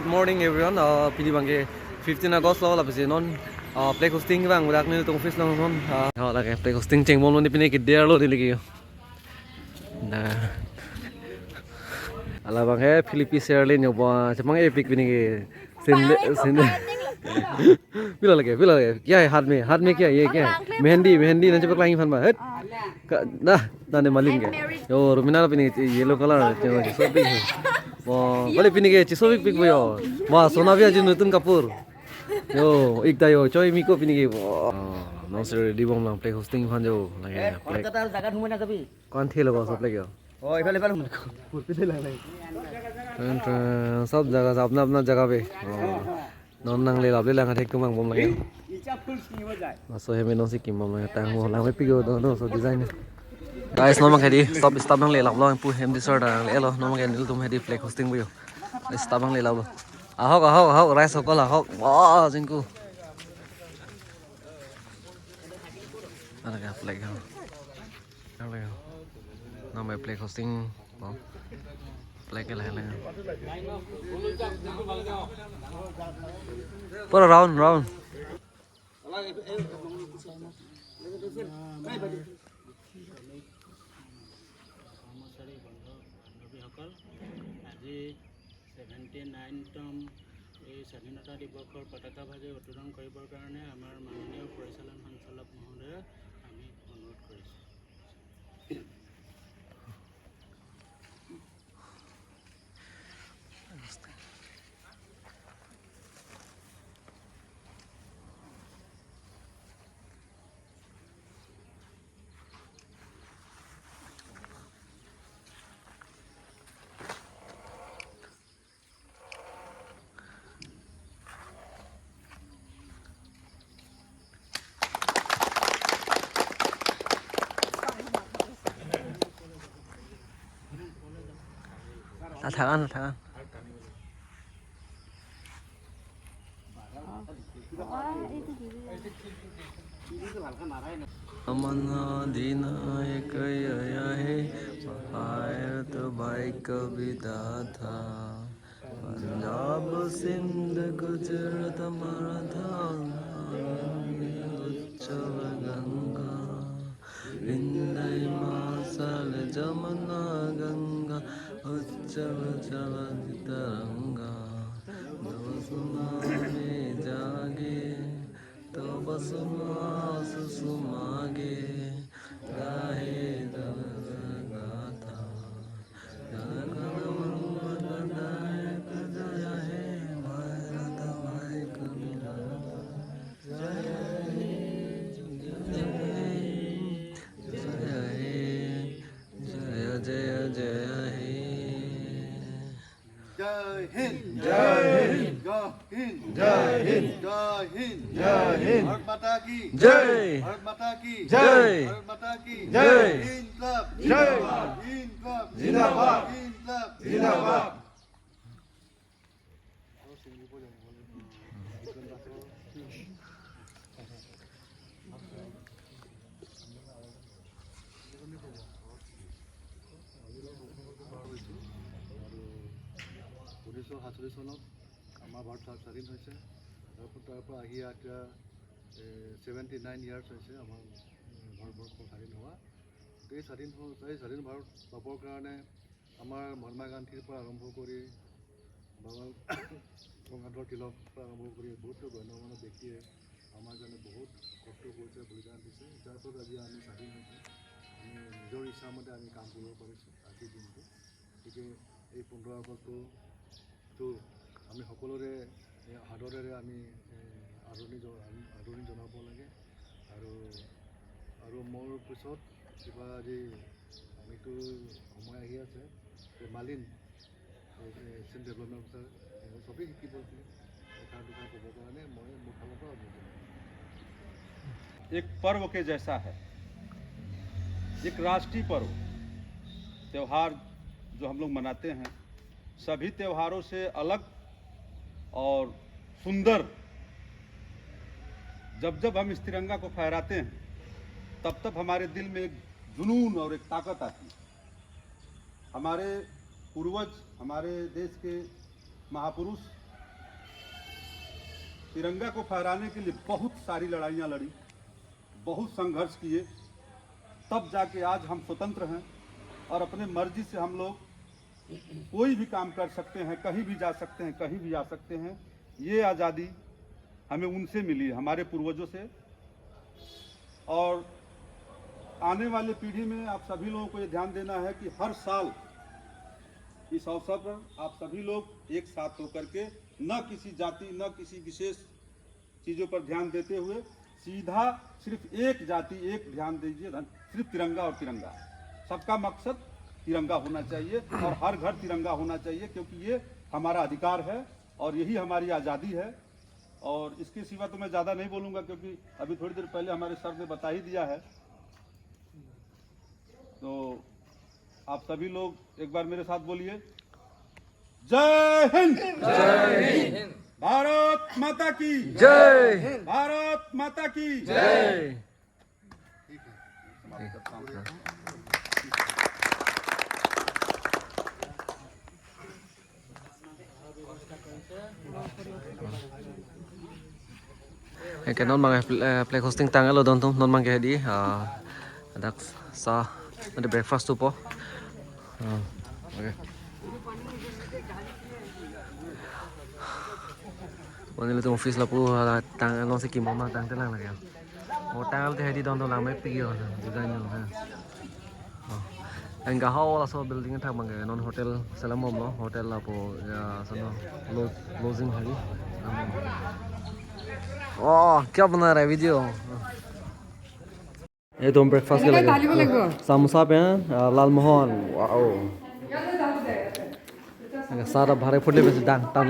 morning everyone. Pili bangke 15 August lo lapis non. Play hosting bang udah ni tu office lo non. Lagi play hosting ceng bom lo ni pini kidder lo ni lagi. Nah. Ala bangke Philippines Airlines nyoba cemang epic pini ke. Sin. Bila lagi. क्या है हाथ में क्या ये क्या है mehndi nanti pakai lagi fan bah dah ne malin ke yo rumina pini yellow color so big wah boleh pini ke so big boyo wah sona bhi aja nutun kapur yo ikda yo coy miko pini ke no sir ready bom lang play hosting fan jo lagi play kata jaga rumah na kabi kon thelo ko सब lagi oh ifale pur pite lang lagi सब जगह अपना अपना जगह पे non nang le lap le lang thek tumang bom lang so he me no si kim bom lang tang ho lang me pigo no so design guys no mang hedi stop nang le lap lo pu hem di sort le lo no mang nil tum hedi play hosting bu yo stop nang le lap lo ahok rice hokol ahok wa jinku ala play ha ala no me play hosting play ke lai put round আজি 79তম এই স্বাধীনতা দিৱসৰ পতাকা ভাগে উত্তোলন কৰিবৰ কাৰণে আমাৰ মাননীয় পৰিচালন সঞ্চালক মহোদয় আমি অনুৰোধ কৰিছোঁ Tangan Amana dina ek ya hai bahayat bhai kavita tha Punjab Sindh Gujarat Maratha Uchchav Ganga Vindhya Masal Jamuna Ganga Uchchav Chalan Taranga Dosuna mein jage to basuma susumage gahe gatha jaganamandanak jaya he bharat bhai kabira jaya he जय हिंद भारत माता की जय भारत माता की जय भारत माता की जय इनकलाब जिंदाबाद जिंदाबाद চনত আমাৰ ভাৰত স্বাধীন হৈছে তাৰ পৰা আহি এতিয়া 79 ইয়াৰ্ছ হৈছে আমাৰ ভাৰতবৰ্ষ স্বাধীন হোৱা এই স্বাধীন ভাৰত পাবৰ কাৰণে আমাৰ মহাত্মা গান্ধীৰ পৰা আৰম্ভ কৰি বাবা গংগাধৰ তিলকৰ পৰা আৰম্ভ কৰি বহুত গণ্যমান্য ব্যক্তিয়ে আমাৰ কাৰণে বহুত কষ্ট কৰিছে বলিদান দিছে যাৰ ফলত আজি আমি স্বাধীন হৈছোঁ আমি নিজৰ ইচ্ছামতে আমি কাম কৰিব পাৰিছোঁ আজিৰ দিনটো গতিকে এই 15 আগষ্টটো আমি সকলোৰে আদৰেৰে আমি আদৰণি জনাব লাগে আৰু মোৰ পিছত কিবা আজি আমিতো সময় আহি আছে মালিন চিন ডেভেলপমেণ্ট অফিচাৰ চবেই শিকিব কথা ক'বৰ কাৰণে মই মোৰ ফালৰ পৰা एक पर्व के जैसा है एक राष्ट्रीय पर्व त्यौहार जो हम लोग मनाते हैं सभी त्योहारों से अलग और सुंदर जब हम इस तिरंगा को फहराते हैं तब हमारे दिल में एक जुनून और एक ताकत आती है। हमारे पूर्वज हमारे देश के महापुरुष तिरंगा को फहराने के लिए बहुत सारी लड़ाइयाँ लड़ी, बहुत संघर्ष किए, तब जाके आज हम स्वतंत्र हैं और अपने मर्जी से हम लोग कोई भी काम कर सकते हैं, कहीं भी जा सकते हैं, कहीं भी आ सकते हैं। ये आज़ादी हमें उनसे मिली, हमारे पूर्वजों से। और आने वाले पीढ़ी में आप सभी लोगों को ये ध्यान देना है कि हर साल इस अवसर पर आप सभी लोग एक साथ होकर के न किसी जाति न किसी विशेष चीज़ों पर ध्यान देते हुए सीधा सिर्फ एक जाति एक ध्यान दीजिए, सिर्फ तिरंगा और तिरंगा। सबका मकसद तिरंगा होना चाहिए और हर घर तिरंगा होना चाहिए, क्योंकि ये हमारा अधिकार है और यही हमारी आज़ादी है। और इसके सिवा तो मैं ज़्यादा नहीं बोलूँगा, क्योंकि अभी थोड़ी देर पहले हमारे सर ने बता ही दिया है। तो आप सभी लोग एक बार मेरे साथ बोलिए, जय हिंद, जय हिंद, भारत माता की जय हिंद, भारत माता की जय। Cái non mang play hosting tang alo don non mang cái đi dak sa ada breakfast tu po. Okay.วันนี้เราoffice เราปูtang non si kim ma tang telang lagi. Oh tang al di don lang mai pi yo juga nyo ha. Ang gahaw la so building thang mang non hotel salamom no hotel la po sano lodging hari. ओह क्या बना रहा है video? ये तो हम breakfast के लगे समोसा पे हैं लाल मोहन वाओ सारा भारे फुटले पे से डांग टांग